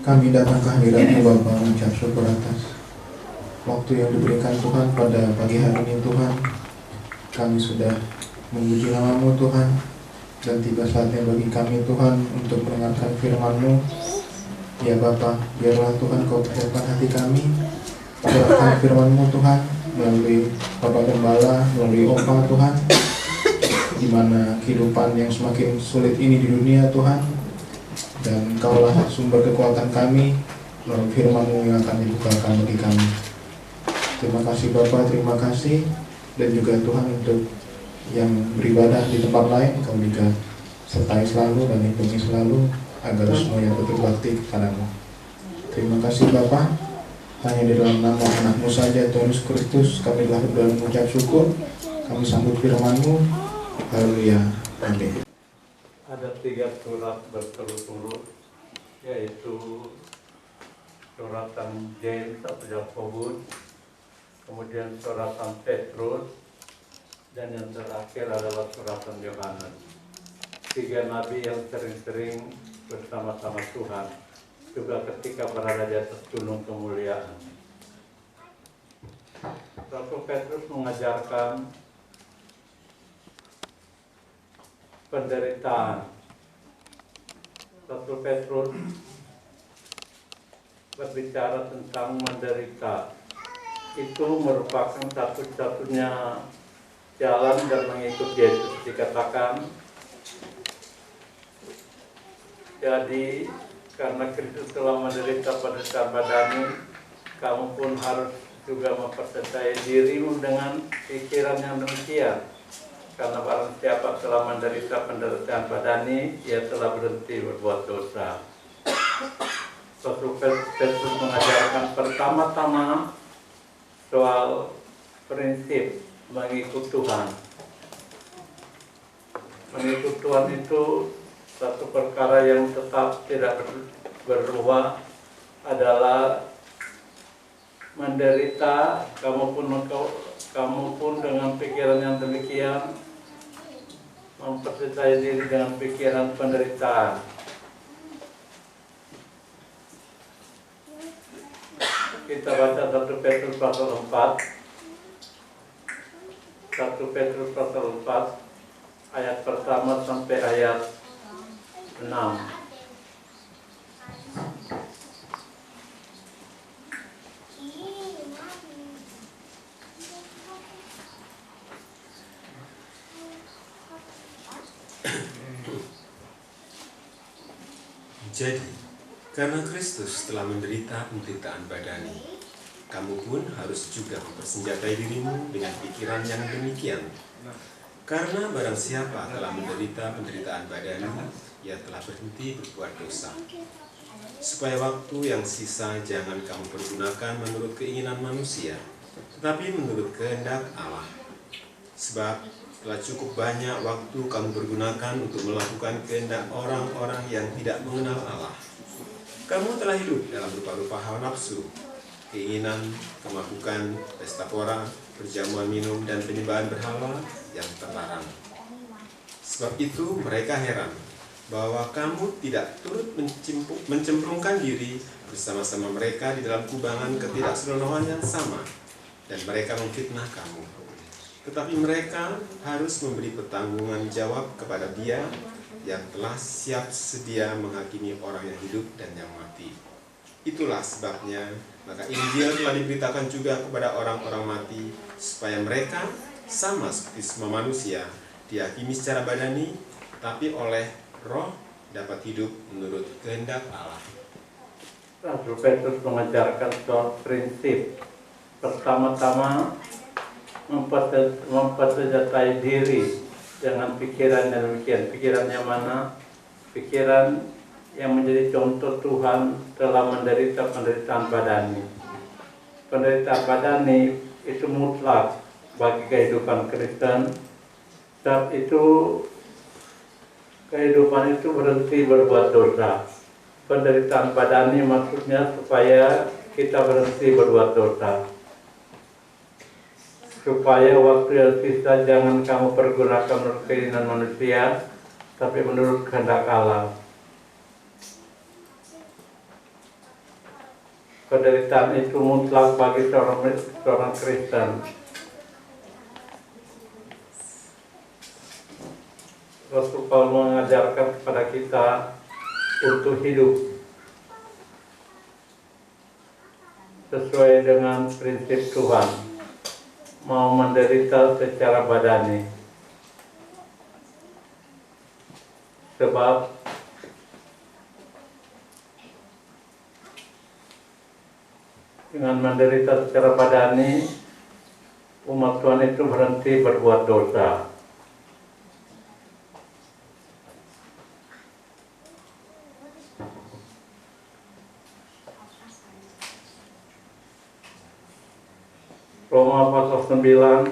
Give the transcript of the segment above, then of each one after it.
Kami datang ke hadirat-Mu Bapa mengucap syukur atas waktu yang diberikan Tuhan pada pagi hari ini Tuhan. Kami sudah memuji nama-Mu Tuhan, dan tiba saatnya bagi kami Tuhan untuk mendengarkan firman-Mu. Ya Bapa, biarlah Tuhan Kau persiapkan hati kami, curahkan firman-Mu Tuhan melalui Bapak Gembala, melalui Opa Tuhan, di mana kehidupan yang semakin sulit ini di dunia Tuhan, dan Kaulah sumber kekuatan kami melalui firman-Mu yang akan dibukakan bagi kami. Terima kasih Bapa, terima kasih, dan juga Tuhan untuk yang beribadah di tempat lain, Kau juga sertai selalu dan lindungi selalu agar semua yang betul bakti kepadamu. Terima kasih Bapa, hanya di dalam nama anak-Mu saja Tuhan Yesus Kristus kami telah berdoa dan mengucap syukur. Kami sambut firman-Mu. Haleluya. Amin. Ada 3 surat berturut-turut, yaitu suratan James atau Yakobus, kemudian suratan Petrus, dan yang terakhir adalah suratan Yohanes. 3 nabi yang sering-sering bersama-sama Tuhan, juga ketika berada di atas gunung kemuliaan. Rasul Petrus mengajarkan penderitaan. Rasul Petrus berbicara tentang menderita. Itu merupakan satu-satunya jalan dan mengikut Yesus. Dikatakan, jadi karena Kristus telah menderita penderitaan badani, kamu pun harus juga mempercayai dirimu dengan pikiran yang demikian. Karena barang siapa telah menderita penderitaan badani, ia telah berhenti berbuat dosa. Rasul Petrus mengajarkan pertama-tama soal prinsip mengikut Tuhan. Mengikut Tuhan itu satu perkara yang tetap tidak berubah, adalah menderita. Kamu pun dengan pikiran yang demikian mempercayai diri dengan pikiran penderitaan. Kita baca 1 Petrus pasal 4. 1 Petrus pasal 4 ayat pertama sampai ayat 6. Jadi, karena Kristus telah menderita penderitaan badani, kamu pun harus juga mempersenjatai dirimu dengan pikiran yang demikian. Karena barang siapa telah menderita penderitaan badani, ia telah berhenti berbuat dosa. Supaya waktu yang sisa jangan kamu pergunakan menurut keinginan manusia, tetapi menurut kehendak Allah. Sebab telah cukup banyak waktu kamu pergunakan untuk melakukan kehendak orang-orang yang tidak mengenal Allah. Kamu telah hidup dalam rupa-rupa hawa nafsu, keinginan, kemabukan, pesta pora, perjamuan minum, dan penyembahan berhala yang terlarang. Sebab itu mereka heran bahwa kamu tidak turut mencemplungkan diri bersama-sama mereka di dalam kubangan ketidaksenonohan yang sama, dan mereka memfitnah kamu. Tetapi mereka harus memberi pertanggungan jawab kepada Dia yang telah siap sedia menghakimi orang yang hidup dan yang mati. Itulah sebabnya maka Injil telah diberitakan juga kepada orang-orang mati, supaya mereka sama seperti semua manusia dihakimi secara badani, tapi oleh Roh dapat hidup menurut kehendak Allah. Rasul Petrus mengajarkan soal prinsip. Pertama-tama mempersenjatai diri dengan pikiran yang demikian. Pikiran yang mana? Pikiran yang menjadi contoh Tuhan telah menderita penderitaan badani. Penderitaan badani itu mutlak bagi kehidupan Kristen. Saat itu kehidupan itu berhenti berbuat dosa. Penderitaan badani maksudnya supaya kita berhenti berbuat dosa. Supaya waktu yang sisa jangan kamu pergunakan menurut keinginan manusia, tapi menurut kehendak Allah. penderitaan itu mutlak bagi seorang Kristen. Rasul Paulus mengajarkan kepada kita untuk hidup sesuai dengan prinsip Tuhan, mau menderita secara badani. Sebab dengan menderita secara badani, umat Tuhan itu berhenti berbuat dosa. Roma pasal 9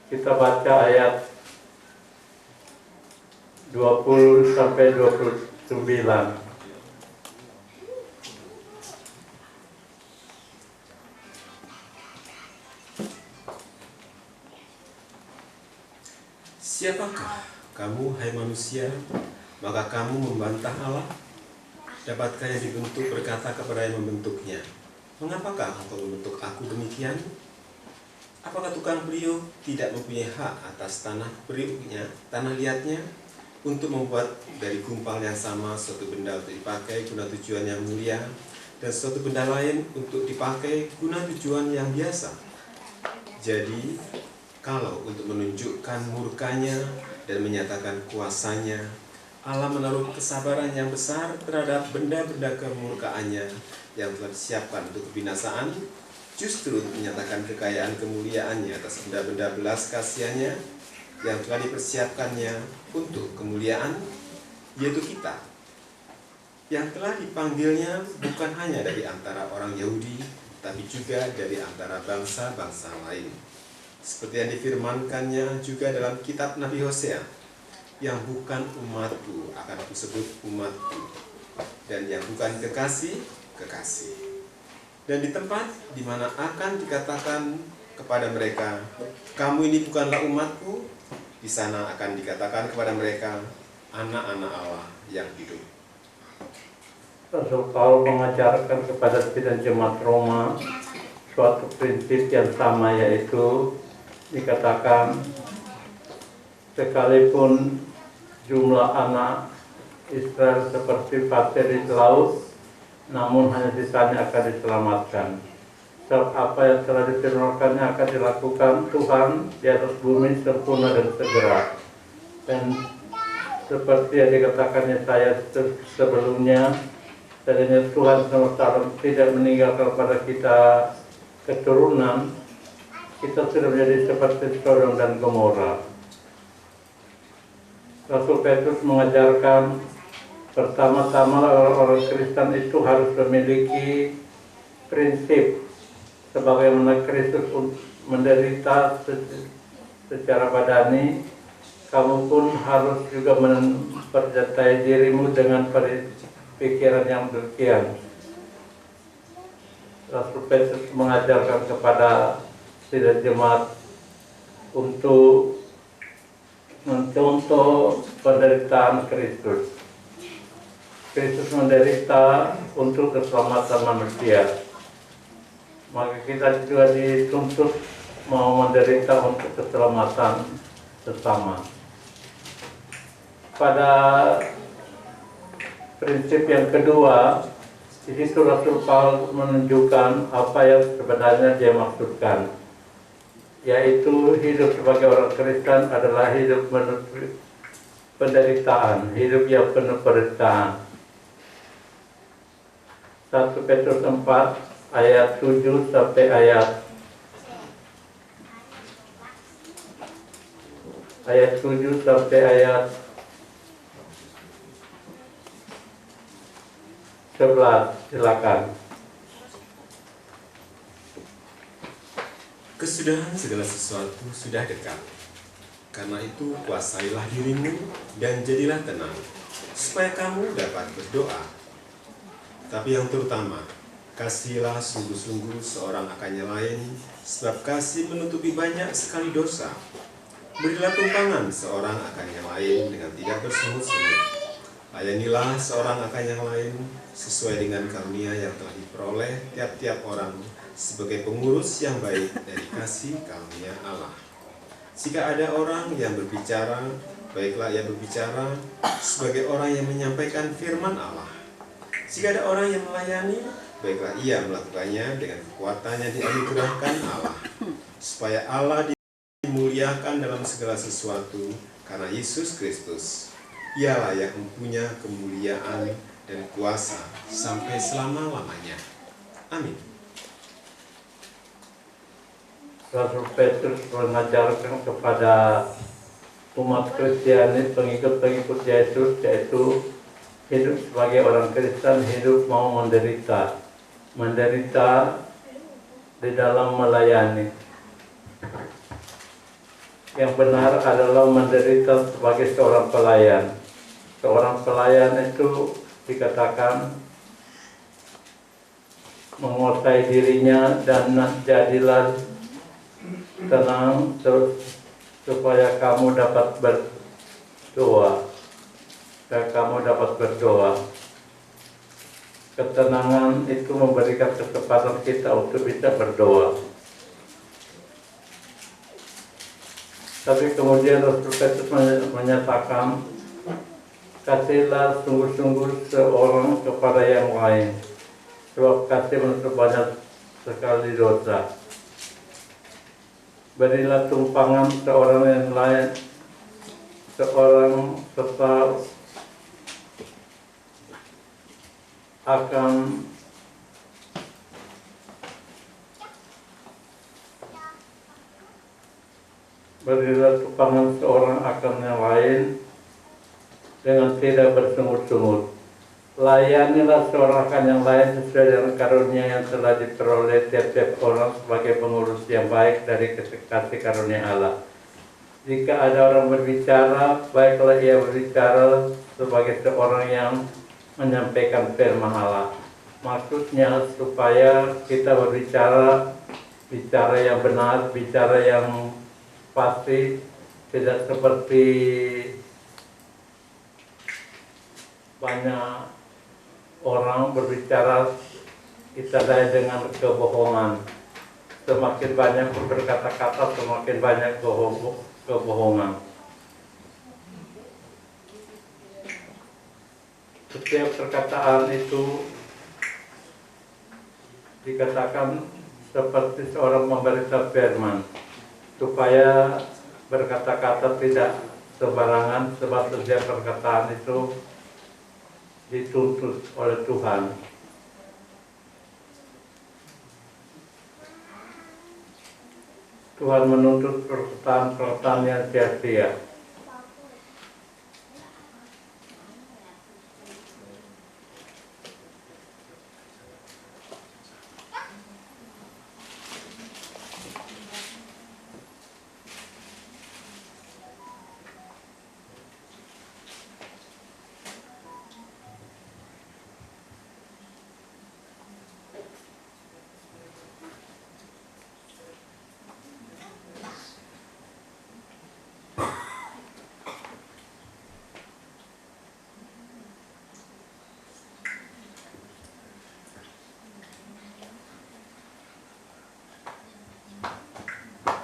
kita baca ayat 20 sampai 29. Siapakah kamu, hai manusia, maka kamu membantah Allah? Dapatkah yang dibentuk berkata kepada yang membentuknya, mengapakah engkau membentuk aku demikian? Apakah tukang beliau tidak mempunyai hak atas tanah beriuknya, tanah liatnya, untuk membuat dari gumpal yang sama suatu benda untuk dipakai guna tujuan yang mulia, dan suatu benda lain untuk dipakai guna tujuan yang biasa? Jadi, kalau untuk menunjukkan murkanya dan menyatakan kuasanya, Allah menaruh kesabaran yang besar terhadap benda-benda kemurkaannya yang telah disiapkan untuk kebinasaan, justru untuk menyatakan kekayaan kemuliaannya atas benda-benda belas kasihannya yang telah dipersiapkannya untuk kemuliaan, yaitu kita, yang telah dipanggilnya bukan hanya dari antara orang Yahudi, tapi juga dari antara bangsa-bangsa lain. Seperti yang difirmankannya juga dalam kitab Nabi Hosea, yang bukan umatku akan kusebut umatku, dan yang bukan kekasih, kekasih. Dan di tempat di mana akan dikatakan kepada mereka, kamu ini bukanlah umatku, di sana akan dikatakan kepada mereka, anak-anak Allah yang hidup. Rasul Paulus mengajarkan kepada sidang jemaat Roma suatu prinsip yang sama, yaitu dikatakan sekalipun jumlah anak Israel seperti pasir di laut, namun hanya sisanya akan diselamatkan. Sebab apa yang telah difirmankannya akan dilakukan Tuhan di atas bumi sempurna dan segera. Dan seperti yang dikatakan Yesaya sebelumnya, tadinya Tuhan SWT tidak meninggalkan kepada kita keturunan, kita sudah menjadi seperti Sodom dan Gomora. Rasul Petrus mengajarkan pertama-tama orang Kristen itu harus memiliki prinsip sebagaimana Kristus menderita secara badani, kamu pun harus juga memperjantai dirimu dengan pikiran yang demikian. Rasul Petrus mengajarkan kepada sidang jemaat untuk mencontoh penderitaan Kristus. Kristus menderita untuk keselamatan manusia. Maka kita juga dituntut mau menderita untuk keselamatan sesama. Pada prinsip yang kedua, di situ Rasul Paulus menunjukkan apa yang sebenarnya dia maksudkan, yaitu hidup sebagai orang Kristen adalah hidup menurut penderitaan, hidup yang penuh penderitaan. 1 Petrus 4 ayat 7 sampai ayat 7 sampai ayat 11, silakan. Kesudahan segala sesuatu sudah dekat. Karena itu kuasailah dirimu dan jadilah tenang, supaya kamu dapat berdoa. Tapi yang terutama, kasihilah sungguh-sungguh seorang akan yang lain, sebab kasih menutupi banyak sekali dosa. Berilah tumpangan seorang akan yang lain dengan tidak bersungut-sungut. Layanilah seorang akan yang lain sesuai dengan karunia yang telah diperoleh tiap-tiap orang sebagai pengurus yang baik dari kasih karunia Allah. Jika ada orang yang berbicara, baiklah ia berbicara sebagai orang yang menyampaikan firman Allah. Jika ada orang yang melayani, baiklah ia melakukannya dengan kekuatan yang dianugerahkan Allah, supaya Allah dimuliakan dalam segala sesuatu karena Yesus Kristus. Ialah yang mempunyai kemuliaan dan kuasa sampai selama-lamanya. Amin. Rasul Petrus mengajarkan kepada umat Kristiani, pengikut-pengikut Yesus, yaitu hidup sebagai orang Kristen, hidup mau menderita di dalam melayani. Yang benar adalah menderita sebagai seorang pelayan. Seorang pelayan itu dikatakan menguasai dirinya dan jadilah tenang terus supaya kamu dapat berdoa. Ketenangan itu memberikan kesempatan kita untuk bisa berdoa. Tapi kemudian Rasul Petrus menyatakan, kasihlah sungguh-sungguh seorang kepada yang lain, sebab kasih menutup banyak sekali dosa. Berilah tumpangan seorang yang lain, seorang serta akan berilah tumpangan seorang akan yang lain dengan tidak bersungut-sungut. Layanilah seorang akan yang lain sesuai dengan karunia yang telah diperoleh tiap-tiap orang sebagai pengurus yang baik dari kasih karunia Allah. Jika ada orang berbicara, baiklah ia berbicara sebagai seorang yang menyampaikan firman Allah. Maksudnya supaya kita berbicara yang benar, bicara yang pasti, tidak seperti banyak orang berbicara ditandai dengan kebohongan. Semakin banyak berkata-kata, semakin banyak kebohongan. Setiap perkataan itu dikatakan seperti seorang memberita firman, supaya berkata-kata tidak sembarangan, sebab setiap perkataan itu dituntut oleh Tuhan. Tuhan menuntut perkataan yang sia-sia.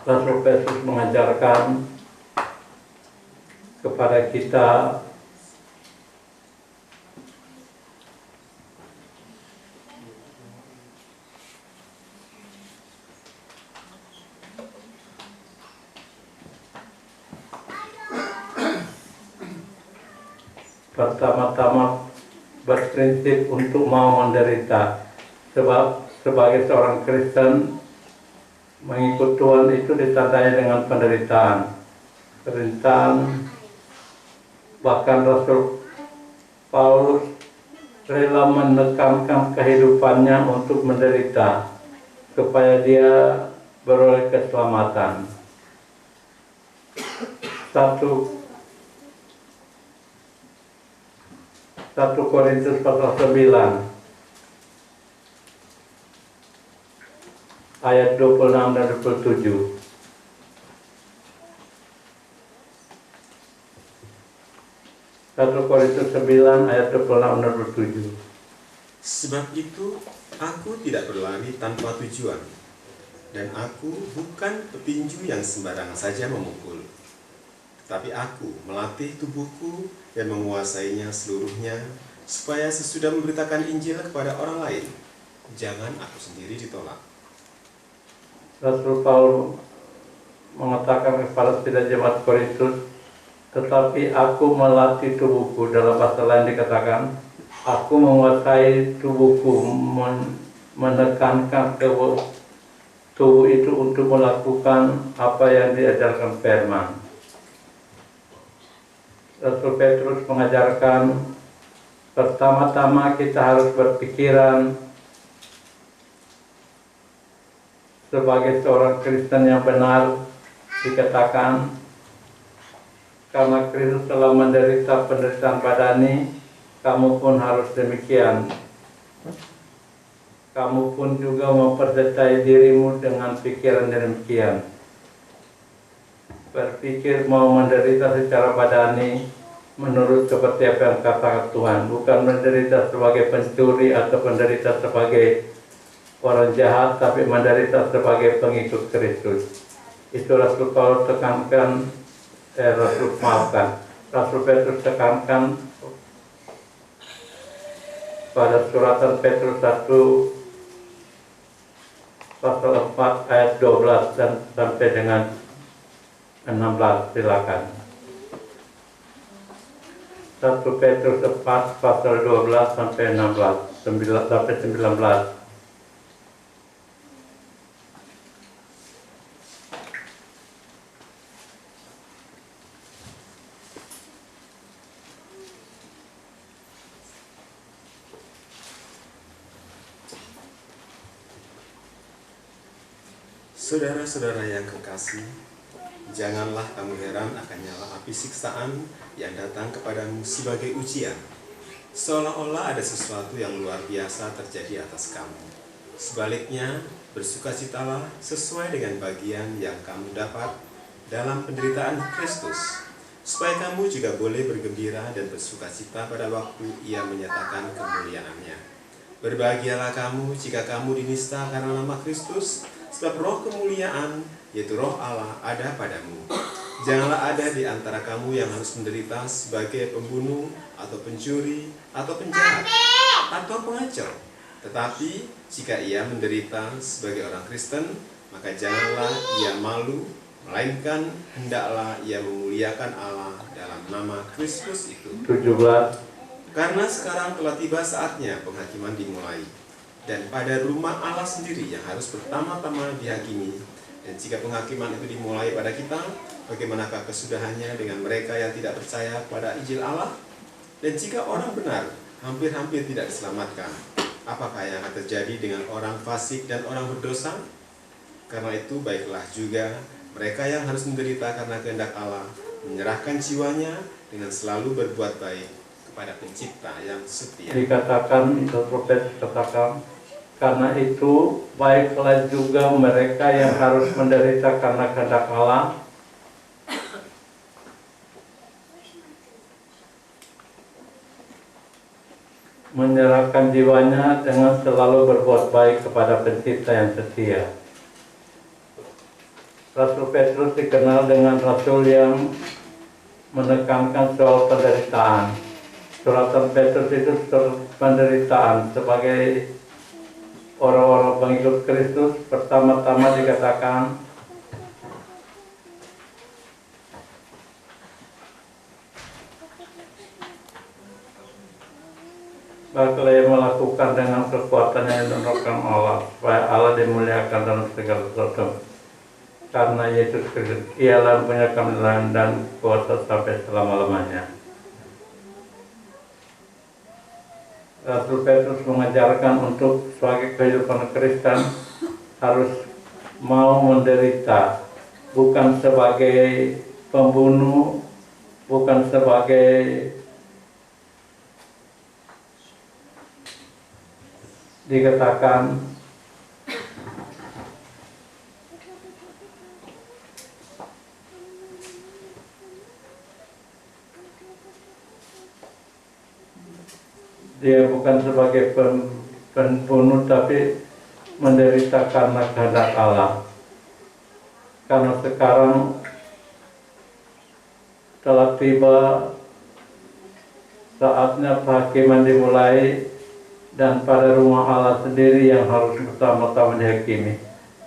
Rasul Petrus mengajarkan kepada kita pertama-tama berprinsip untuk mau menderita, sebab sebagai seorang Kristen mengikut Tuhan itu ditandai dengan penderitaan. Bahkan Rasul Paulus rela menekankan kehidupannya untuk menderita supaya dia beroleh keselamatan. 1 Korintus pasal 9 ayat 26 dan 27. 1 Korintus 9 ayat 26-27. Sebab itu aku tidak berlari tanpa tujuan, dan aku bukan petinju yang sembarangan saja memukul. Tetapi aku melatih tubuhku dan menguasainya seluruhnya, supaya sesudah memberitakan Injil kepada orang lain, jangan aku sendiri ditolak. Rasul Paulus mengatakan kepada sidang jemaat Korintus, tetapi aku melatih tubuhku. Dalam bahasa lain dikatakan, aku menguasai tubuhku, menekankan tubuh itu untuk melakukan apa yang diajarkan firman. Rasul Petrus mengajarkan, pertama-tama kita harus berpikiran sebagai seorang Kristen yang benar. Dikatakan, karena Kristus telah menderita penderitaan badani, kamu pun harus demikian. Kamu pun juga mempercayai dirimu dengan pikiran demikian. Berpikir mau menderita secara badani menurut seperti apa yang katakan Tuhan, bukan menderita sebagai pencuri atau menderita sebagai orang jahat, tapi menderita sebagai pengikut Kristus. Itu Rasul Paulus tekankan, Rasul Petrus tekankan pada suratan Petrus 1 pasal 4 ayat 12 dan sampai dengan 16. Silakan. 1 Petrus 4 pasal 12 sampai 16, 9 sampai 19. Saudara-saudara yang kekasih, janganlah kamu heran akan nyala api siksaan yang datang kepadamu sebagai ujian, seolah-olah ada sesuatu yang luar biasa terjadi atas kamu. Sebaliknya, bersukacitalah sesuai dengan bagian yang kamu dapat dalam penderitaan Kristus, supaya kamu juga boleh bergembira dan bersukacita pada waktu Ia menyatakan kemuliaannya. Berbahagialah kamu jika kamu dinista karena nama Kristus, sebab roh kemuliaan, yaitu roh Allah, ada padamu. Janganlah ada di antara kamu yang harus menderita sebagai pembunuh, atau pencuri, atau penjahat, atau pengacau. Tetapi jika ia menderita sebagai orang Kristen, maka janganlah ia malu, melainkan hendaklah ia memuliakan Allah dalam nama Kristus itu. 17. Karena sekarang telah tiba saatnya penghakiman dimulai, dan pada rumah Allah sendiri yang harus pertama-tama dihakimi. Dan jika penghakiman itu dimulai pada kita, bagaimanakah kesudahannya dengan mereka yang tidak percaya pada Injil Allah? Dan jika orang benar hampir-hampir tidak diselamatkan, apakah yang akan terjadi dengan orang fasik dan orang berdosa? Karena itu baiklah juga mereka yang harus menderita karena kehendak Allah, menyerahkan jiwanya dengan selalu berbuat baik kepada Pencipta yang setia. Dikatakan, Prophet katakan, karena itu baiklah juga mereka yang harus menderita karena kehendak Allah, menyerahkan jiwanya dengan selalu berbuat baik kepada Pencipta yang setia. Rasul Petrus dikenal dengan rasul yang menekankan soal penderitaan. Suratan Petrus itu penderitaan. Sebagai orang-orang pengikut Kristus, pertama-tama dikatakan bakal ia melakukan dengan kekuatan yang dinubuatkan Allah, supaya Allah dimuliakan dalam segala sesuatu. Karena Yesus Kristus ialah punya kemuliaan dan kuasa sampai selama-lamanya. Rasul Petrus mengajarkan untuk sebagai kehidupan Kristen harus mau menderita, bukan sebagai pembunuh, bukan sebagai dikatakan dia bukan sebagai pembunuh, tapi menderita karena kehendak Allah. Karena sekarang telah tiba saatnya penghakiman dimulai, dan pada rumah Allah sendiri yang harus pertama-tama dihakimi.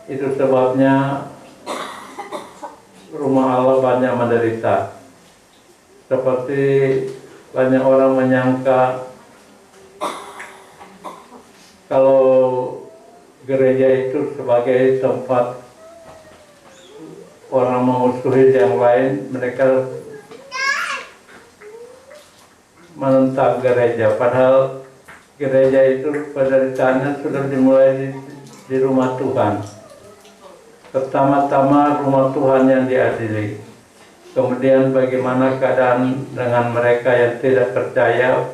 Itu sebabnya rumah Allah banyak menderita. Seperti banyak orang menyangka kalau gereja itu sebagai tempat orang memusuhi yang lain, mereka menentang gereja. Padahal gereja itu penderitaannya sudah dimulai di rumah Tuhan. Pertama-tama rumah Tuhan yang diadili. Kemudian bagaimana keadaan dengan mereka yang tidak percaya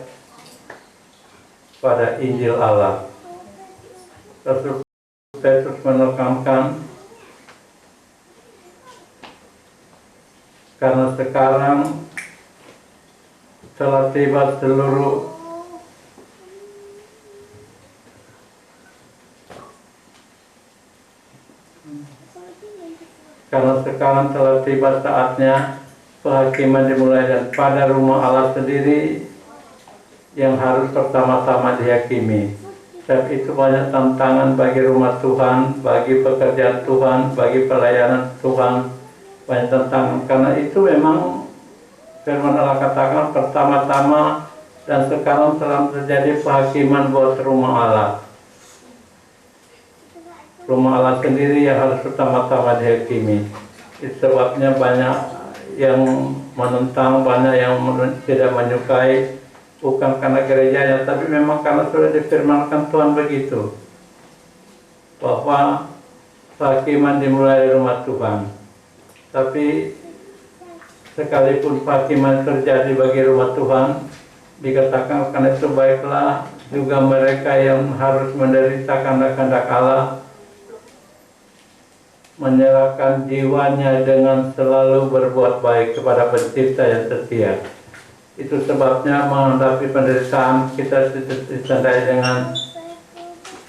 pada Injil Allah. Rasul Petrus menekankan, karena sekarang telah tiba seluruh saatnya penghakiman dimulai, dan pada rumah Allah sendiri yang harus pertama-tama dihakimi. Sebab itu banyak tantangan bagi rumah Tuhan, bagi pekerjaan Tuhan, bagi pelayanan Tuhan, banyak tantangan. Karena itu memang firman Allah katakan pertama-tama dan sekarang telah terjadi penghakiman buat rumah Allah. Rumah Allah sendiri yang harus pertama-tama dihakimi. Itu sebabnya banyak yang menentang, banyak yang tidak menyukai. Bukan karena gerejanya, tapi memang karena sudah difirmankan Tuhan begitu, bahwa penghakiman dimulai dari rumah Tuhan. Tapi sekalipun penghakiman terjadi bagi rumah Tuhan, dikatakan karena itu baiklah juga mereka yang harus menderita karena kehendak Allah, menyerahkan jiwanya dengan selalu berbuat baik kepada Pencipta yang setia. Itu sebabnya menghadapi penderitaan kita ditandai dengan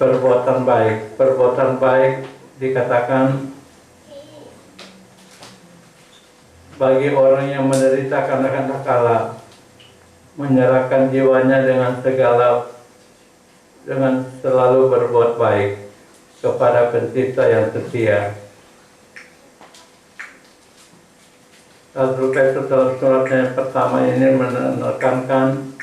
perbuatan baik. Perbuatan baik dikatakan bagi orang yang menderita karena kehendak Allah, menyerahkan jiwanya dengan selalu berbuat baik kepada Pencipta yang setia. Rasul Petrus dalam suratnya yang pertama ini menekankan,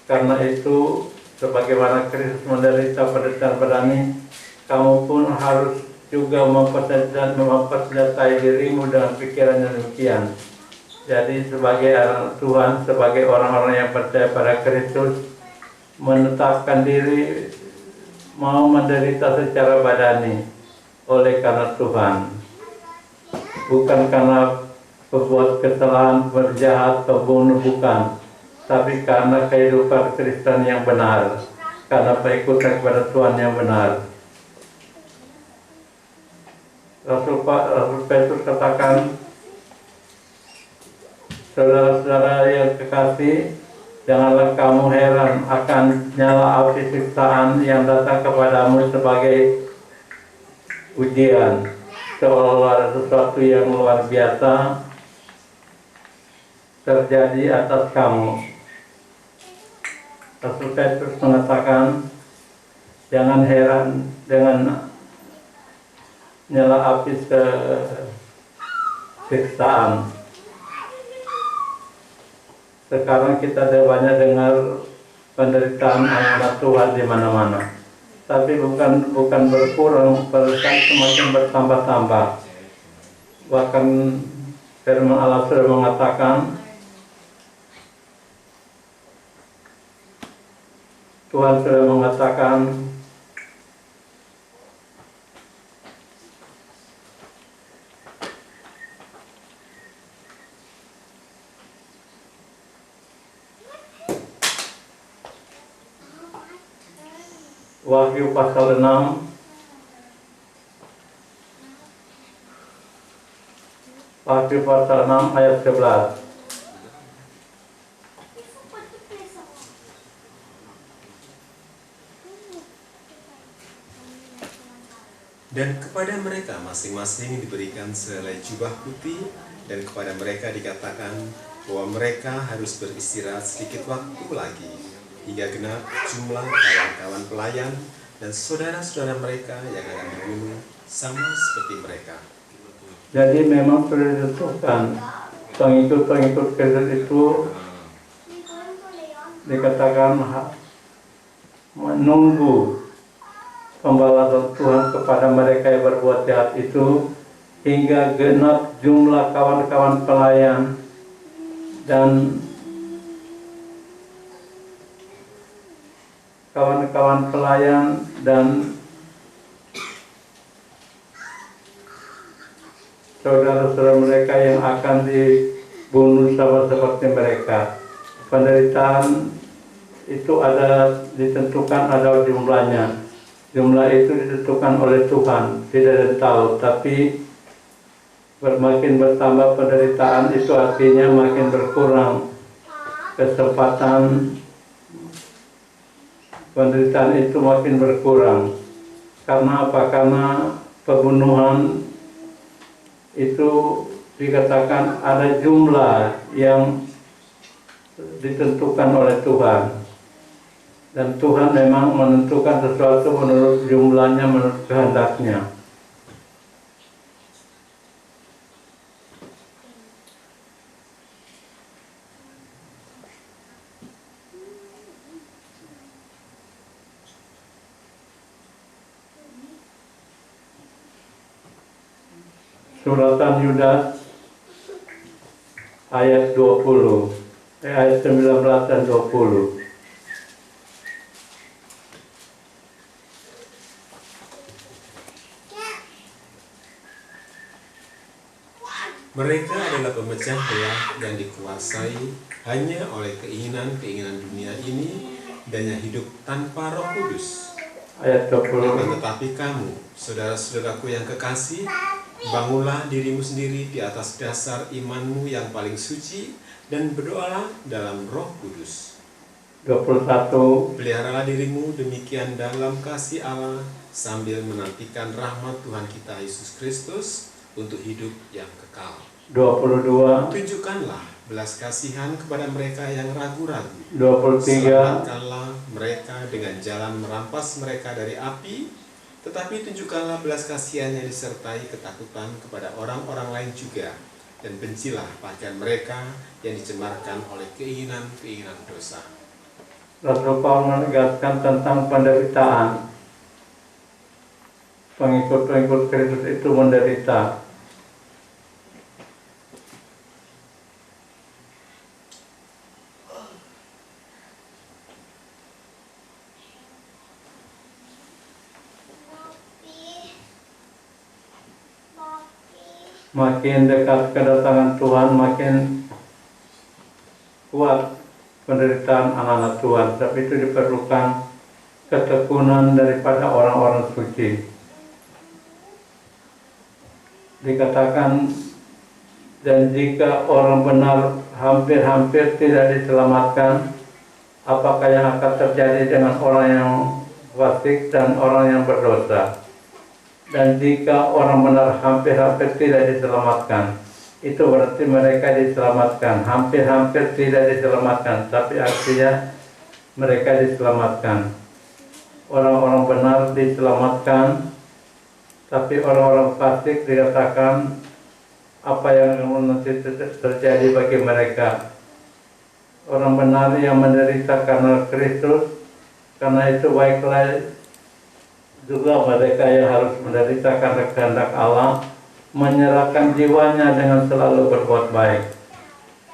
karena itu sebagaimana Kristus menderita penderitaan badani, kamu pun harus juga mempersenjatai dirimu dengan pikiran yang demikian. Jadi sebagai anak Tuhan, sebagai orang-orang yang percaya pada Kristus, menetapkan diri mau menderita secara badani oleh karena Tuhan, bukan karena berbuat kesalahan, berjahat, pembunuh, bukan, tapi karena kehidupan Kristen yang benar, karena pengikutan kepada Tuhan yang benar. Rasul Petrus katakan, saudara-saudara yang kekasih, janganlah kamu heran akan nyala api siksaan yang datang kepadamu sebagai ujian, seolah-olah ada sesuatu yang luar biasa terjadi atas kamu. Rasul Petrus mengatakan, jangan heran dengan nyala api siksaan. Sekarang kita banyak dengar penderitaan anak Tuhan di mana-mana, tapi bukan berkurang, semakin bertambah-tambah. Bahkan firman Allah sudah mengatakan, Tuhan sudah mengatakan, Wahyu pasal 6 Wahyu pasal 6 ayat 11. Dan kepada mereka masing-masing diberikan sehelai jubah putih, dan kepada mereka dikatakan bahwa mereka harus beristirahat sedikit waktu lagi, hingga genap jumlah kawan-kawan pelayan dan saudara-saudara mereka yang akan dibunuh sama seperti mereka. Jadi memang sudah ditentukan pengikut-pengikut Kristus itu dikatakan menunggu pembalasan Tuhan kepada mereka yang berbuat jahat itu hingga genap jumlah kawan-kawan pelayan dan saudara-saudara mereka yang akan dibunuh sama seperti mereka. Penderitaan itu ditentukan ada jumlahnya. Jumlah itu ditentukan oleh Tuhan, tidak ada tahu. Tapi makin bertambah penderitaan itu artinya makin berkurang kesempatan penderitaan itu makin berkurang. Karena apa? Karena pembunuhan itu dikatakan ada jumlah yang ditentukan oleh Tuhan. Dan Tuhan memang menentukan sesuatu menurut jumlahnya, menurut kehendaknya. Suratan Yudas ayat 20, ayat 19 dan 20. Mereka adalah pemecah belah yang dikuasai hanya oleh keinginan-keinginan dunia ini dan yang hidup tanpa Roh Kudus. Ayat 20. Tetapi kamu, saudara-saudaraku yang kekasih, bangunlah dirimu sendiri di atas dasar imanmu yang paling suci dan berdoalah dalam Roh Kudus. 21. Peliharalah dirimu demikian dalam kasih Allah sambil menantikan rahmat Tuhan kita Yesus Kristus untuk hidup yang kekal. 22. Tunjukkanlah belas kasihan kepada mereka yang ragu-ragu. 23. Selamatkanlah mereka dengan jalan merampas mereka dari api, tetapi tunjukkanlah belas kasihan yang disertai ketakutan kepada orang-orang lain juga, dan bencilah pakaian mereka yang dicemarkan oleh keinginan-keinginan dosa. Rasul Paulus menegaskan tentang penderitaan. Pengikut-pengikut Kristus itu menderita. Makin dekat kedatangan Tuhan, makin kuat penderitaan anak-anak Tuhan. Tapi itu diperlukan ketekunan daripada orang-orang suci. Dikatakan, dan jika orang benar hampir-hampir tidak diselamatkan, apakah yang akan terjadi dengan orang yang fasik dan orang yang berdosa? Dan jika orang benar hampir-hampir tidak diselamatkan, itu berarti mereka diselamatkan. Hampir-hampir tidak diselamatkan, tapi artinya mereka diselamatkan. Orang-orang benar diselamatkan, tapi orang-orang fasik dikatakan apa yang nanti terjadi bagi mereka. Orang benar yang menderita karena Kristus, karena itu baiklah juga mereka yang harus menderita karena kehendak Allah, menyerahkan jiwanya dengan selalu berbuat baik.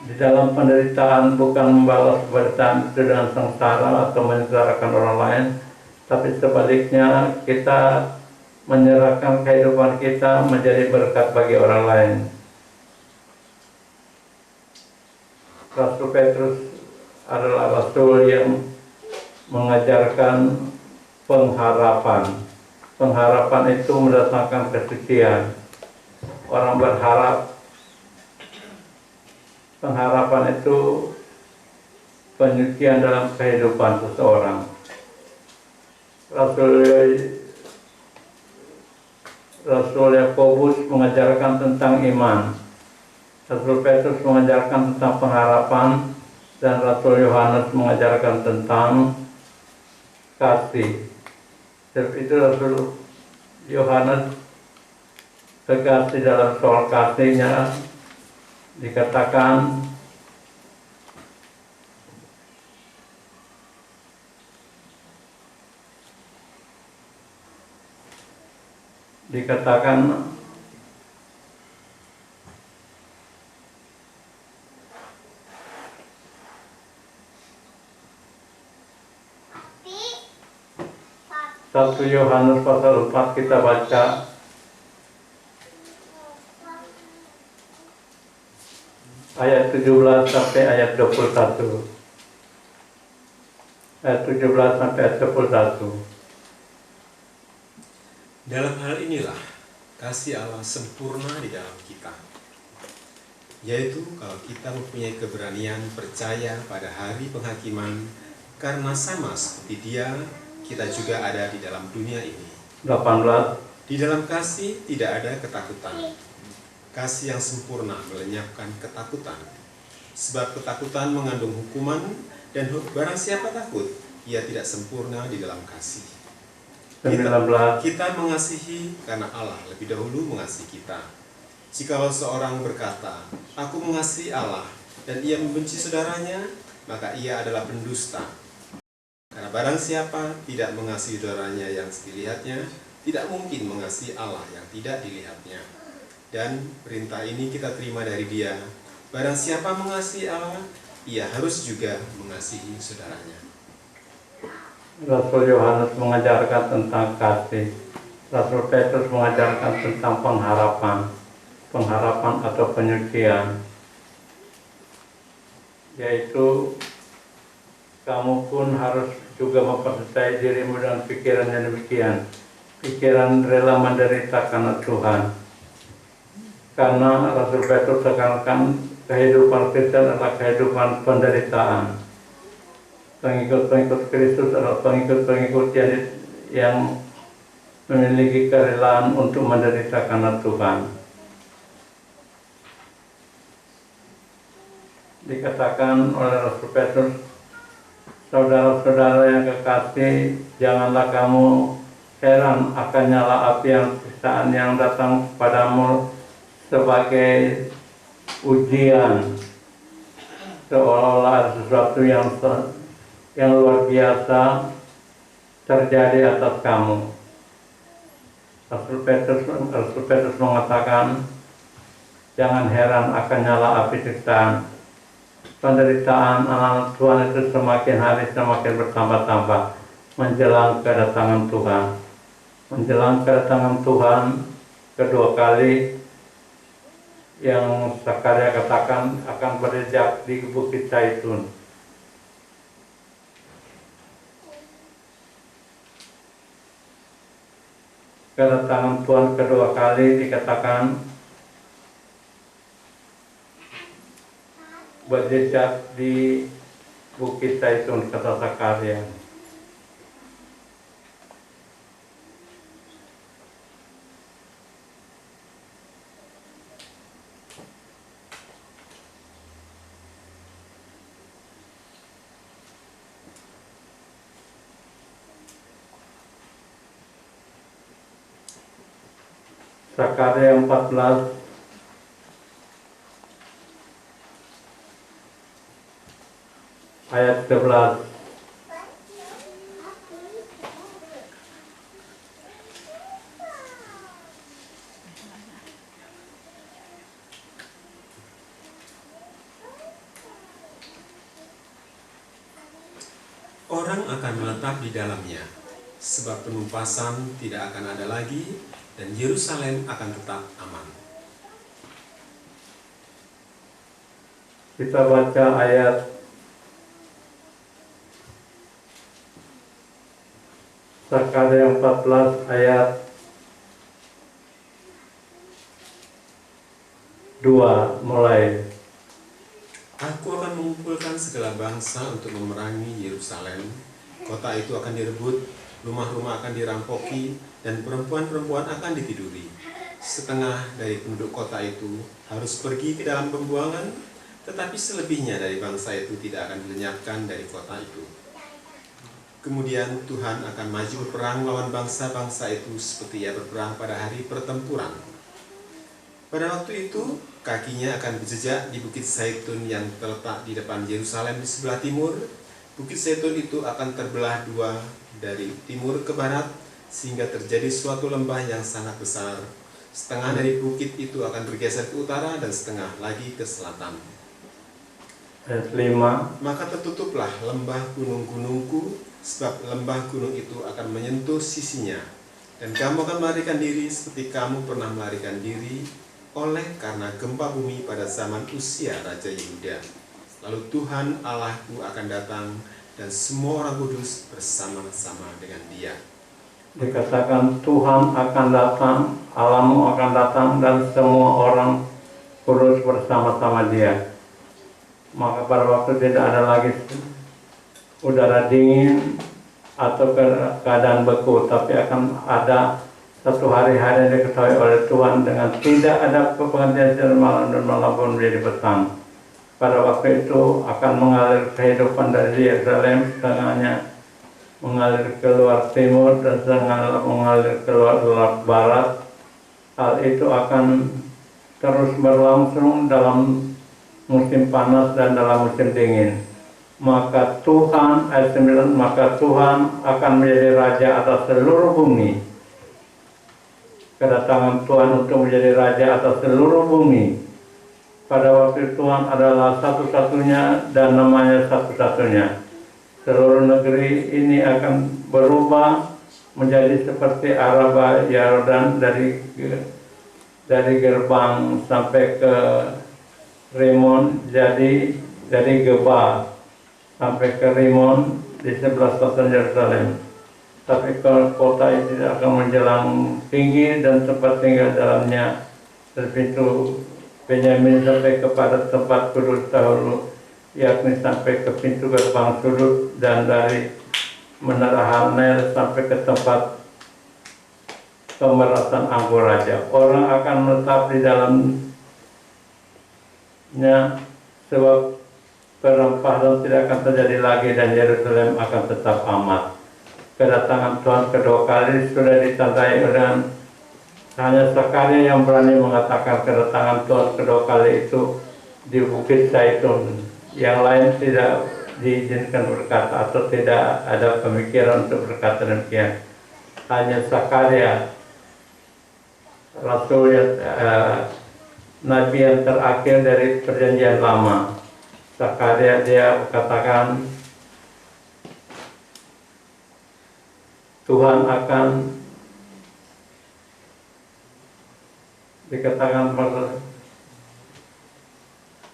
Di dalam penderitaan bukan membalas penderitaan itu dengan sengsara atau menyengsarakan orang lain, tapi sebaliknya kita menyerahkan kehidupan kita menjadi berkat bagi orang lain. Rasul Petrus adalah rasul yang mengajarkan pengharapan. Pengharapan itu mendatangkan kesucian. Orang berharap, pengharapan itu penyucian dalam kehidupan seseorang. Rasul Rasul Yakobus mengajarkan tentang iman, Rasul Petrus mengajarkan tentang pengharapan, dan Rasul Yohanes mengajarkan tentang kasih. Sebab itu Rasul Yohanes tegas di dalam soal kasihnya, dikatakan Satu Yohanes pasal 4 kita baca ayat 17 sampai ayat 21. Ayat 17 sampai ayat 21. Dalam hal inilah kasih Allah sempurna di dalam kita, yaitu kalau kita mempunyai keberanian percaya pada hari penghakiman, karena sama seperti Dia, kita juga ada di dalam dunia ini. 18. Di dalam kasih tidak ada ketakutan. Kasih yang sempurna melenyapkan ketakutan. Sebab ketakutan mengandung hukuman, dan barang siapa takut, ia tidak sempurna di dalam kasih. 19. Kita mengasihi karena Allah lebih dahulu mengasihi kita. Jikalau seorang berkata, aku mengasihi Allah, dan ia membenci saudaranya, maka ia adalah pendusta. Karena barang siapa tidak mengasihi saudaranya yang dilihatnya, tidak mungkin mengasihi Allah yang tidak dilihatnya. Dan perintah ini kita terima dari Dia, barang siapa mengasihi Allah, ia harus juga mengasihi saudaranya. Rasul Yohanes mengajarkan tentang kasih. Rasul Petrus mengajarkan tentang pengharapan atau penyucian, yaitu kamu pun harus juga mempercayai dirimu dengan pikiran yang demikian, pikiran rela menderita karena Tuhan. Karena Rasul Petrus tekankan kehidupan Kristen adalah kehidupan penderitaan. Pengikut-pengikut Kristus adalah pengikut-pengikut yang memiliki kerelaan untuk menderita karena Tuhan. Dikatakan oleh Rasul Petrus, saudara-saudara yang kekasih, janganlah kamu heran akan nyala api yang siksaan yang datang padamu sebagai ujian, seolah-olah ada sesuatu yang luar biasa terjadi atas kamu. Rasul Petrus mengatakan, jangan heran akan nyala api siksaan. Penderitaan anak-anak Tuhan itu semakin hari semakin bertambah-tambah menjelang kedatangan Tuhan. Menjelang kedatangan Tuhan kedua kali, yang Zakaria katakan akan berjejak di Bukit Zaitun. Kedatangan Tuhan kedua kali dikatakan berjejak di Bukit Zaitun, kata Zakaria. Zakaria 14 ayat 11. Orang akan menetap di dalamnya, sebab penumpasan tidak akan ada lagi, dan Yerusalem akan tetap aman. Kita baca ayat Zakaria 14 ayat 2 mulai. Aku akan mengumpulkan segala bangsa untuk memerangi Yerusalem. Kota itu akan direbut, rumah-rumah akan dirampoki, dan perempuan-perempuan akan ditiduri. Setengah dari penduduk kota itu harus pergi ke dalam pembuangan, tetapi selebihnya dari bangsa itu tidak akan dilenyapkan dari kota itu. Kemudian Tuhan akan maju berperang melawan bangsa-bangsa itu seperti ia berperang pada hari pertempuran. Pada waktu itu, kakinya akan berjejak di Bukit Zaitun yang terletak di depan Yerusalem di sebelah timur. Bukit Zaitun itu akan terbelah dua dari timur ke barat, sehingga terjadi suatu lembah yang sangat besar. Setengah dari bukit itu akan bergeser ke utara dan setengah lagi ke selatan. Ayat 5. Maka tertutuplah lembah gunung-gunungku, sebab lembah gunung itu akan menyentuh sisinya. Dan kamu akan melarikan diri seperti kamu pernah melarikan diri oleh karena gempa bumi pada zaman Usia Raja Yehuda. Lalu Tuhan Allahku akan datang dan semua orang kudus bersama-sama dengan dia. Dikatakan Tuhan akan datang, Allahmu akan datang dan semua orang kudus bersama-sama dia. Maka pada waktu tidak ada lagi udara dingin atau keadaan beku, tapi akan ada satu hari-hari yang diketahui oleh Tuhan dengan tidak ada penggantian malam dan malam pun menjadi petang. Pada waktu itu akan mengalir kehidupan dari Yerusalem, setengahnya mengalir keluar timur dan setengah mengalir keluar barat. Hal itu akan terus berlangsung dalam musim panas dan dalam musim dingin. Maka Tuhan, ayat 9, maka Tuhan akan menjadi raja atas seluruh bumi. Kedatangan Tuhan untuk menjadi raja atas seluruh bumi. Pada waktu Tuhan adalah satu-satunya dan namanya satu-satunya. Seluruh negeri ini akan berubah menjadi seperti Araba Yordan dari gerbang sampai ke Rimon, jadi dari Geba sampai ke Rimon di sebelah selatan Yerusalem. Tapi kota itu tidak akan menjelang tinggi dan tempat tinggal dalamnya dari pintu Benyamin sampai kepada tempat kudus dahulu, yakni sampai ke pintu gerbang sudut dan dari menara Hanel sampai ke tempat pemerasan anggur raja. Orang akan menetap di dalamnya sebab perampasan tidak akan terjadi lagi dan Yerusalem akan tetap aman. Kedatangan Tuhan kedua kali sudah ditandai dan hanya Zakaria yang berani mengatakan kedatangan Tuhan kedua kali itu di Bukit Zaitun. Yang lain tidak diizinkan berkata atau tidak ada pemikiran untuk berkata demikian. Hanya Zakaria, Rasul Nabi yang terakhir dari Perjanjian Lama. Zakaria dia katakan Tuhan akan dikatakan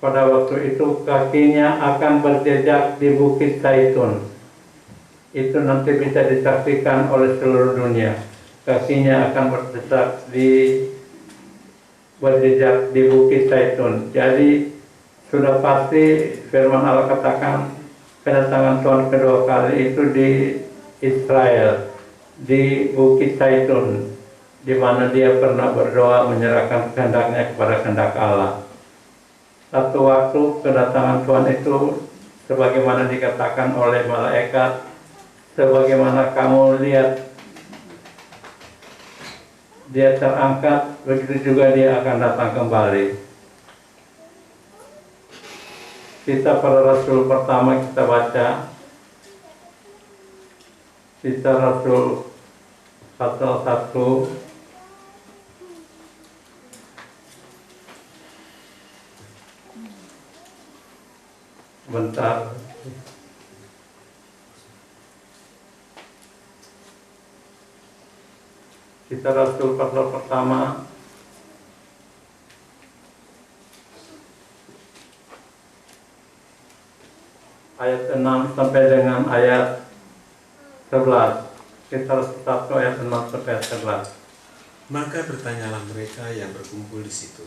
pada waktu itu kakinya akan berjejak di Bukit Zaitun. Itu nanti bisa disaksikan oleh seluruh dunia. Kakinya akan berjejak di Bukit Zaitun. Jadi sudah pasti firman Allah katakan kedatangan Tuhan kedua kali itu di Israel, di Bukit Zaitun, di mana dia pernah berdoa menyerahkan kehendaknya kepada kehendak Allah. Satu waktu kedatangan Tuhan itu sebagaimana dikatakan oleh malaikat, sebagaimana kamu lihat dia terangkat, begitu juga dia akan datang kembali. Kita para Rasul pertama kita baca Kisah Rasul pasal 1 bentar. Kisah Rasul pasal pertama ayat 6 sampai dengan ayat 11. Kisah Rasul 1 ayat 6 sampai 11. Maka bertanyalah mereka yang berkumpul di situ,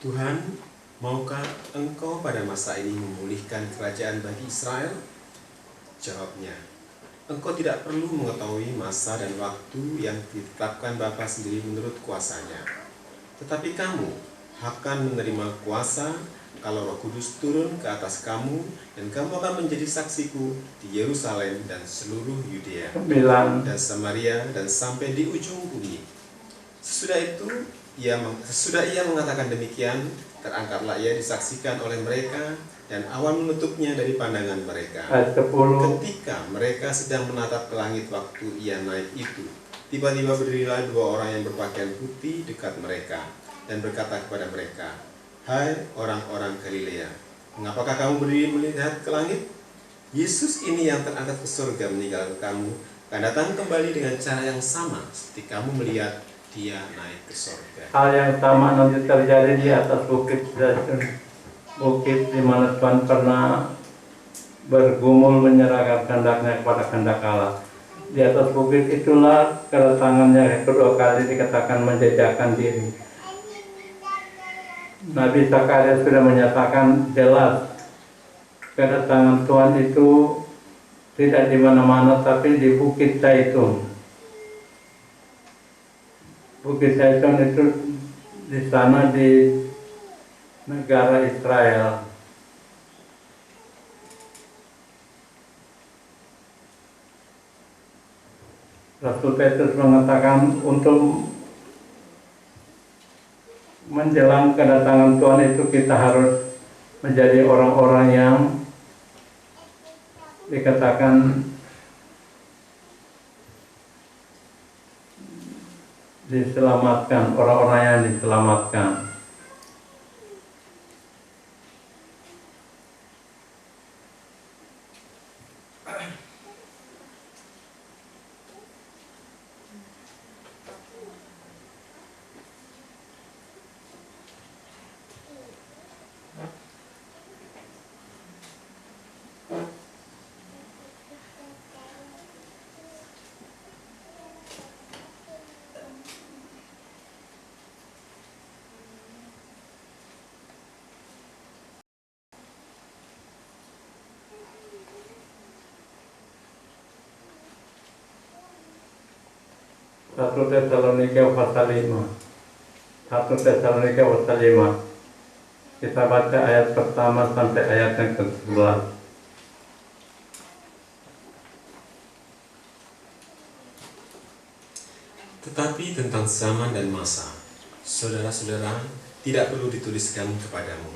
Tuhan, maukah Engkau pada masa ini memulihkan kerajaan bagi Israel? Jawabnya, engkau tidak perlu mengetahui masa dan waktu yang ditetapkan Bapa sendiri menurut kuasanya. Tetapi kamu akan menerima kuasa kalau Roh Kudus turun ke atas kamu, dan kamu akan menjadi saksiku di Yerusalem dan seluruh Yudea dan Samaria dan sampai di ujung bumi. Sesudah ia mengatakan demikian, terangkatlah ia disaksikan oleh mereka, dan awan menutupnya dari pandangan mereka. Ayat 10. Ketika mereka sedang menatap ke langit waktu ia naik itu, tiba-tiba berdirilah dua orang yang berpakaian putih dekat mereka, dan berkata kepada mereka, "Hai orang-orang Galilea, mengapakah kamu berdiri melihat ke langit? Yesus ini yang terangkat ke surga meninggalkan kamu, akan datang kembali dengan cara yang sama seperti kamu melihat dia naik ke surga." Hal yang sama nanti terjadi di atas bukit Zaitun, bukit di mana Tuhan pernah bergumul menyerahkan kehendaknya kepada kehendak Allah. Di atas bukit itulah kedatangannya yang kedua kali dikatakan menjajakan diri. Nabi Zakaria sudah menyatakan jelas kedatangan Tuhan itu tidak di mana-mana tapi di Bukit Zaitun. Bukit Zaitun itu di sana di negara Israel. Rasul Petrus mengatakan untuk menjelang kedatangan Tuhan itu kita harus menjadi orang-orang yang dikatakan diselamatkan, orang-orang yang diselamatkan. Satu Tesalonika pasal 5. 1 Tesalonika pasal 5. Kita baca ayat pertama sampai ayat yang ke-11. Tetapi tentang zaman dan masa, saudara-saudara, tidak perlu dituliskan kepadamu,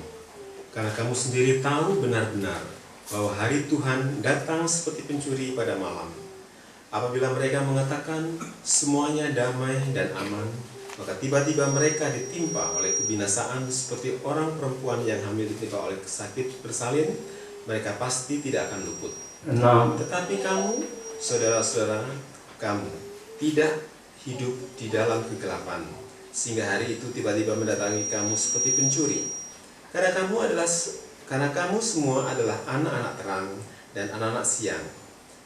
karena kamu sendiri tahu benar-benar bahwa hari Tuhan datang seperti pencuri pada malam. Apabila mereka mengatakan semuanya damai dan aman, maka tiba-tiba mereka ditimpa oleh kebinasaan seperti orang perempuan yang hamil ditimpa oleh sakit bersalin. Mereka pasti tidak akan luput. Tetapi kamu, saudara-saudara, kamu tidak hidup di dalam kegelapan, sehingga hari itu tiba-tiba mendatangi kamu seperti pencuri. Karena kamu semua adalah anak-anak terang dan anak-anak siang.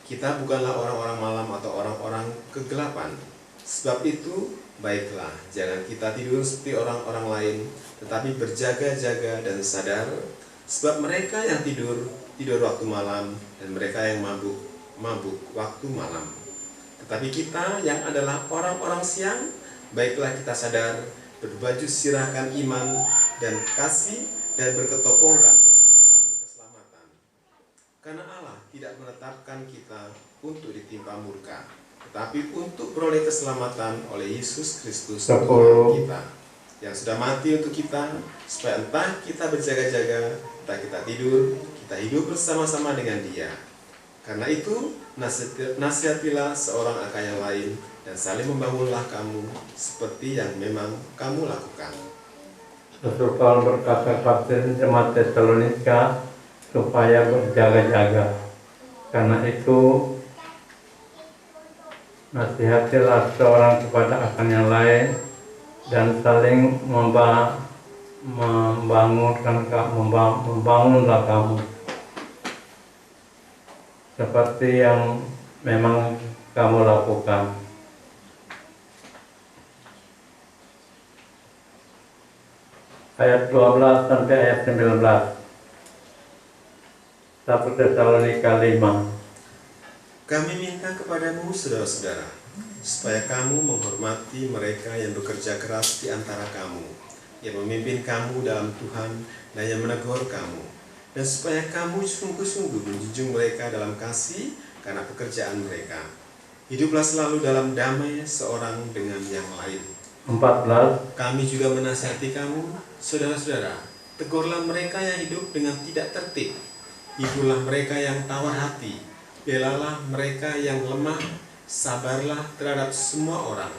Kita bukanlah orang-orang malam atau orang-orang kegelapan. Sebab itu, baiklah, jangan kita tidur seperti orang-orang lain, tetapi berjaga-jaga dan sadar. Sebab mereka yang tidur waktu malam, dan mereka yang mabuk waktu malam. Tetapi kita yang adalah orang-orang siang, baiklah kita sadar, berbaju sirahkan iman dan kasih, dan berketopongkan pengharapan keselamatan. Karena Allah tidak menetapkan kita untuk ditimpa murka, tetapi untuk beroleh keselamatan oleh Yesus Kristus Tuhan kita, yang sudah mati untuk kita, supaya entah kita berjaga-jaga, entah kita tidur, kita hidup bersama-sama dengan Dia. Karena itu, nasihatilah seorang akan yang lain, dan saling membangunlah kamu, seperti yang memang kamu lakukan. Rasul Paulus berkata kepada jemaat Tesalonika supaya berjaga-jaga. Karena itu, nasihatilah seorang kepada akan yang lain, dan saling membangunlah kamu, seperti yang memang kamu lakukan. Ayat 12 sampai ayat 19. 1 Tesalonika 5. Kami minta kepadamu, saudara-saudara, supaya kamu menghormati mereka yang bekerja keras di antara kamu, yang memimpin kamu dalam Tuhan dan yang menegur kamu, dan supaya kamu sungguh-sungguh menjunjung mereka dalam kasih karena pekerjaan mereka. Hiduplah selalu dalam damai seorang dengan yang lain. 14. Kami juga menasihati kamu, saudara-saudara, tegurlah mereka yang hidup dengan tidak tertib, hiburlah mereka yang tawar hati, belalah mereka yang lemah, sabarlah terhadap semua orang.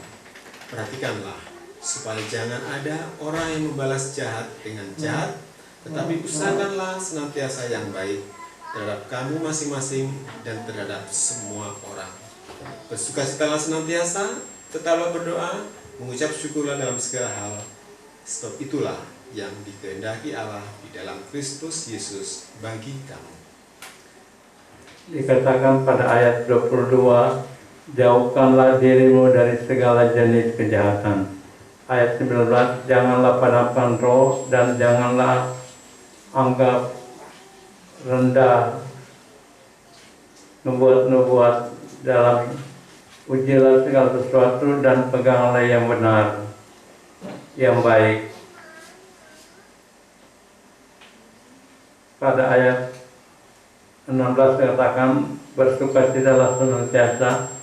Perhatikanlah, supaya jangan ada orang yang membalas jahat dengan jahat, tetapi usahakanlah senantiasa yang baik terhadap kamu masing-masing dan terhadap semua orang. Bersukacitalah senantiasa, tetaplah berdoa, mengucap syukurlah dalam segala hal, sebab itulah yang dikehendaki Allah di dalam Kristus Yesus bagi kamu. Dikatakan pada ayat 22, jauhkanlah dirimu dari segala jenis kejahatan. Ayat 19, janganlah padamkan roh dan janganlah anggap rendah nubuat-nubuat dalam ujilah segala sesuatu dan peganglah yang benar, yang baik. Pada ayat 16 dikatakan bersukacitalah senantiasa,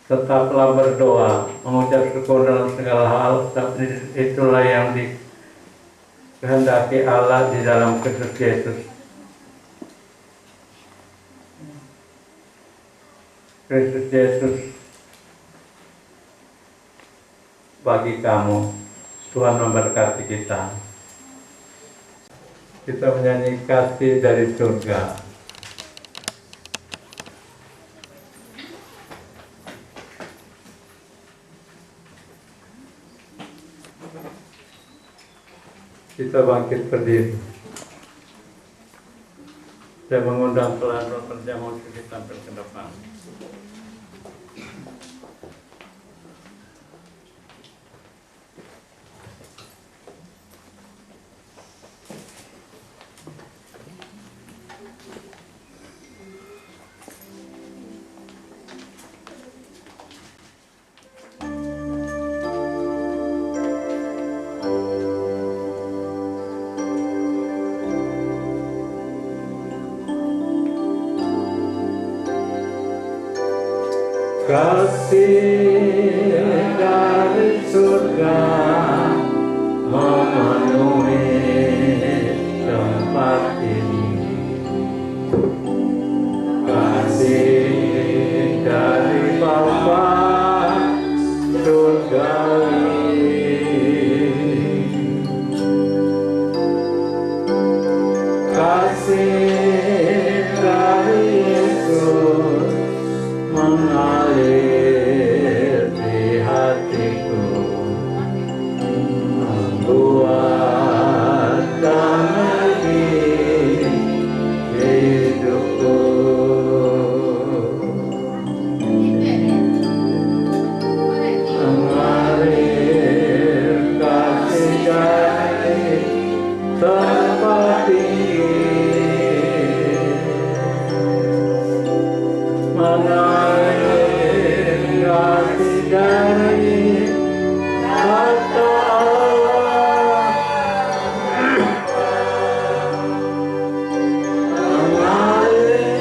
tetaplah berdoa, mengucap syukur dalam segala hal, sebab itulah yang dikehendaki Allah di dalam Kristus Yesus. Kristus Yesus bagi kamu. Tuhan memberkati kita. Kita menyanyi kasih dari surga. Kita bangkit berdiri. Saya mengundang pelayan pekerja musik kita tampil ke depan. Kasih dari surga memenuhi tempat ini. Kasih dari Bapa surgawi. Kasih dari Yesus mengalir di hatiku, membuat damai hidupku. Mengalir kasih dari tempat tinggi, mengalir kasih dari harta Allah, mengalir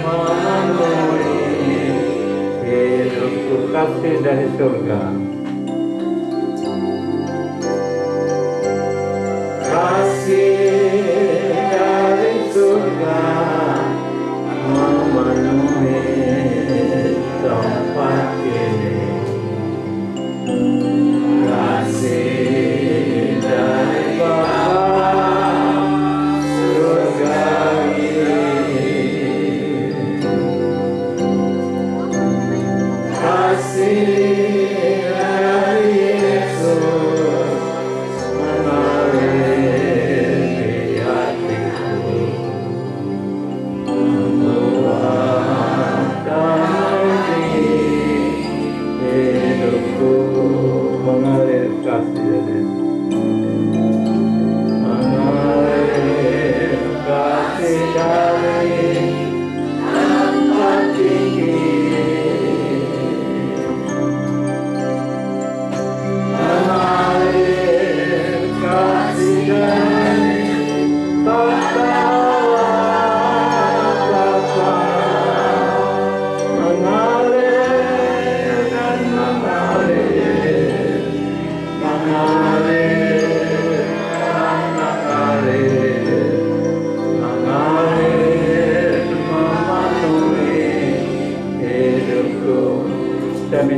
memenuhi hidupku. Kasih dari surga. Kasih dari surga memenuhi tempat ini. Kasih dari Bapa surgawi. Kasih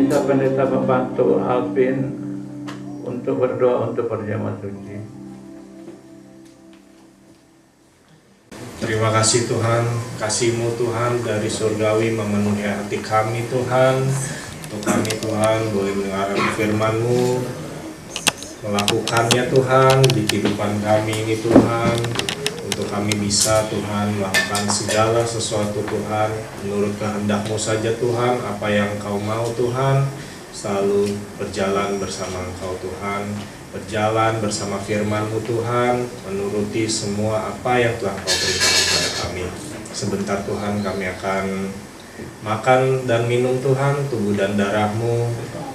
minta pendeta membantu Alvin untuk berdoa untuk perjamuan suci. Terima kasih Tuhan, kasih-Mu Tuhan dari surgawi memenuhi hati kami Tuhan. Untuk kami Tuhan boleh mendengarkan firman-Mu, melakukannya Tuhan di kehidupan kami ini Tuhan. Untuk kami bisa Tuhan melakukan segala sesuatu Tuhan menurut kehendak-Mu saja Tuhan. Apa yang Kau mau Tuhan, selalu berjalan bersama Engkau Tuhan, berjalan bersama firman-Mu Tuhan, menuruti semua apa yang telah Kau berikan kepada kami. Sebentar Tuhan kami akan makan dan minum Tuhan, tubuh dan darah-Mu.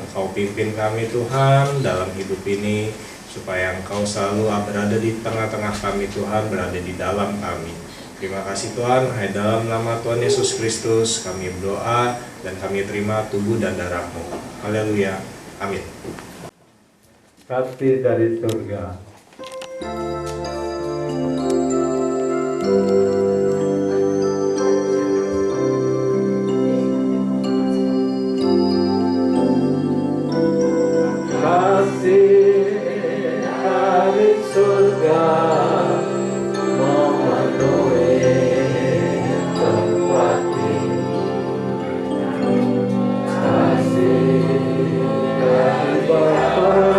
Engkau pimpin kami Tuhan dalam hidup ini, supaya Engkau selalu berada di tengah-tengah kami Tuhan, berada di dalam kami. Terima kasih Tuhan, hanya dalam nama Tuhan Yesus Kristus kami berdoa dan kami terima tubuh dan darah-Mu. Haleluya, amin. Kasih dari surga. Kasih dari surga. Kasih dari surga memenuhi tempat ini. Kasih dari tempat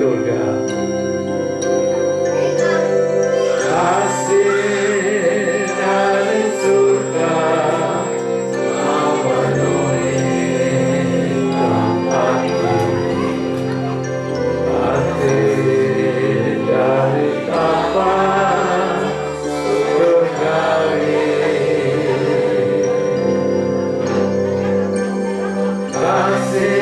surgawi. Kasih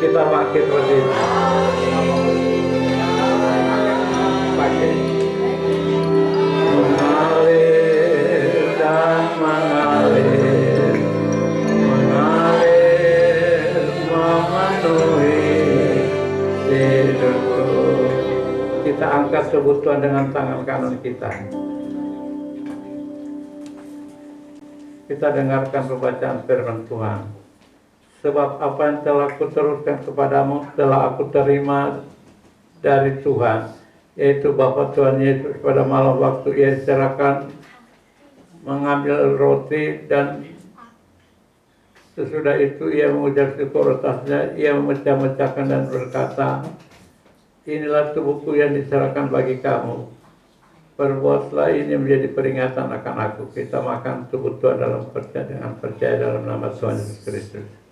kita bangkit berdiri. Bangkit. Mengalir dan mengalir, mengalir memenuhi hidupku. Kita angkat tubuh Tuhan dengan tangan kanan kita. Kita dengarkan pembacaan firman Tuhan. Sebab apa yang telah aku teruskan kepadamu telah aku terima dari Tuhan, yaitu Bapa Tuhan Yesus pada malam waktu ia diserahkan mengambil roti, dan sesudah itu ia mengucap syukur atasnya, ia memecah-mecahkan dan berkata, inilah tubuhku yang diserahkan bagi kamu. Perbuatlah ini menjadi peringatan akan aku. Kita makan tubuh Tuhan dalam percaya dalam nama Tuhan Yesus Kristus.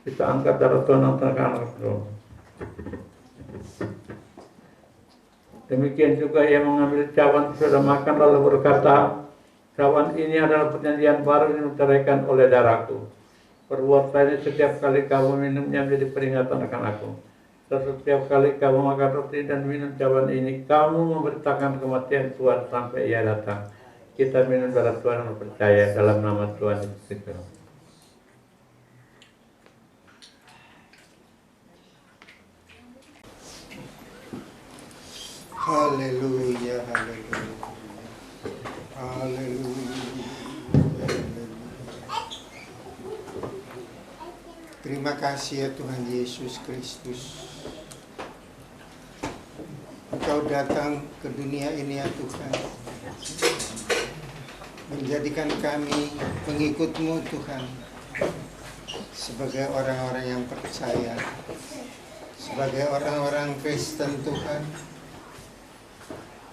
Bisa angkat darah Tuhan untuk anak Tuhan. Demikian juga ia mengambil cawan sudah makan lalu berkata, cawan ini adalah perjanjian baru yang diceraikan oleh darahku. Perbuatlah ini setiap kali kamu minumnya menjadi peringatan akan aku. Setiap kali kamu makan roti dan minum cawan ini, kamu memberitakan kematian Tuhan sampai ia datang. Kita minum darah Tuhan dan percaya dalam nama Tuhan Yesus Kristus. Haleluya, haleluya, haleluya. Terima kasih ya Tuhan Yesus Kristus. Engkau datang ke dunia ini ya Tuhan, menjadikan kami pengikut-Mu Tuhan, sebagai orang-orang yang percaya, sebagai orang-orang Kristen Tuhan.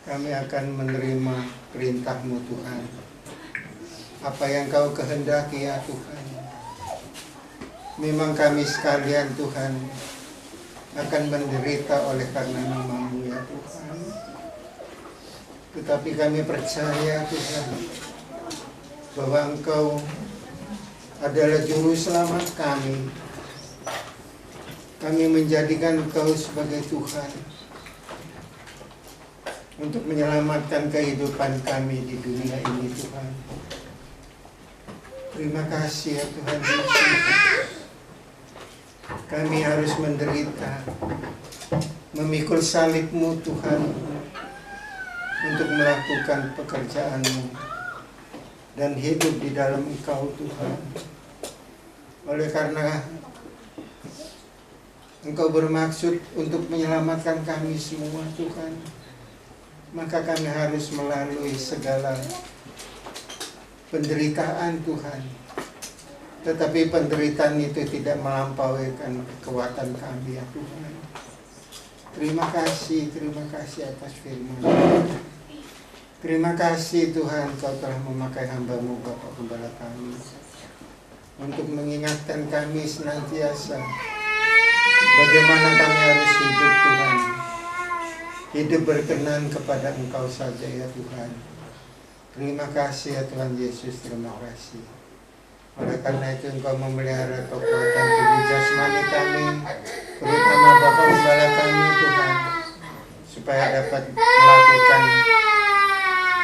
Kami akan menerima perintah-Mu Tuhan, apa yang Kau kehendaki ya Tuhan. Memang kami sekalian Tuhan akan menderita oleh karena nama-Mu ya Tuhan. Tetapi kami percaya Tuhan bahwa Engkau adalah juru selamat kami. Kami menjadikan Engkau sebagai Tuhan untuk menyelamatkan kehidupan kami di dunia ini Tuhan. Terima kasih ya Tuhan Yesus. Kami harus menderita, memikul salib-Mu Tuhan, untuk melakukan pekerjaan-Mu dan hidup di dalam Engkau Tuhan. Oleh karena Engkau bermaksud untuk menyelamatkan kami semua Tuhan, maka kami harus melalui segala penderitaan Tuhan. Tetapi penderitaan itu tidak melampaui kekuatan kami ya Tuhan. Terima kasih atas firman. Terima kasih Tuhan, Kau telah memakai hamba-Mu Bapak Gembala kami untuk mengingatkan kami senantiasa bagaimana kami harus hidup Tuhan. Hidup berkenan kepada Engkau saja ya Tuhan. Terima kasih ya Tuhan Yesus, terima kasih. Oleh karena itu Engkau memelihara kekuatan tubuh jasmani kami, terutama Bapak Gembala kami Tuhan, supaya dapat melakukan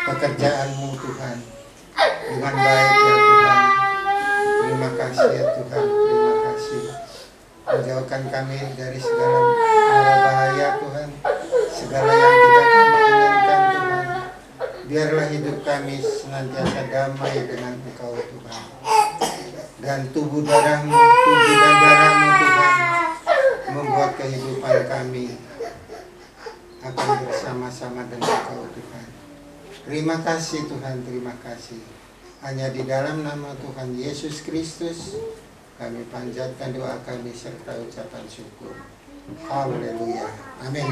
pekerjaan-Mu Tuhan dengan baik ya Tuhan. Terima kasih ya Tuhan, terima kasih. Menjauhkan kami dari segala mara bahaya Tuhan, segala yang tidak kami inginkan Tuhan. Biarlah hidup kami senantiasa damai dengan Engkau Tuhan. Dan tubuh dan darah-Mu Tuhan membuat kehidupan kami akan bersama-sama dengan Engkau Tuhan. Terima kasih Tuhan, terima kasih. Hanya di dalam nama Tuhan Yesus Kristus kami panjatkan doa kami serta ucapan syukur. Haleluya. Amin.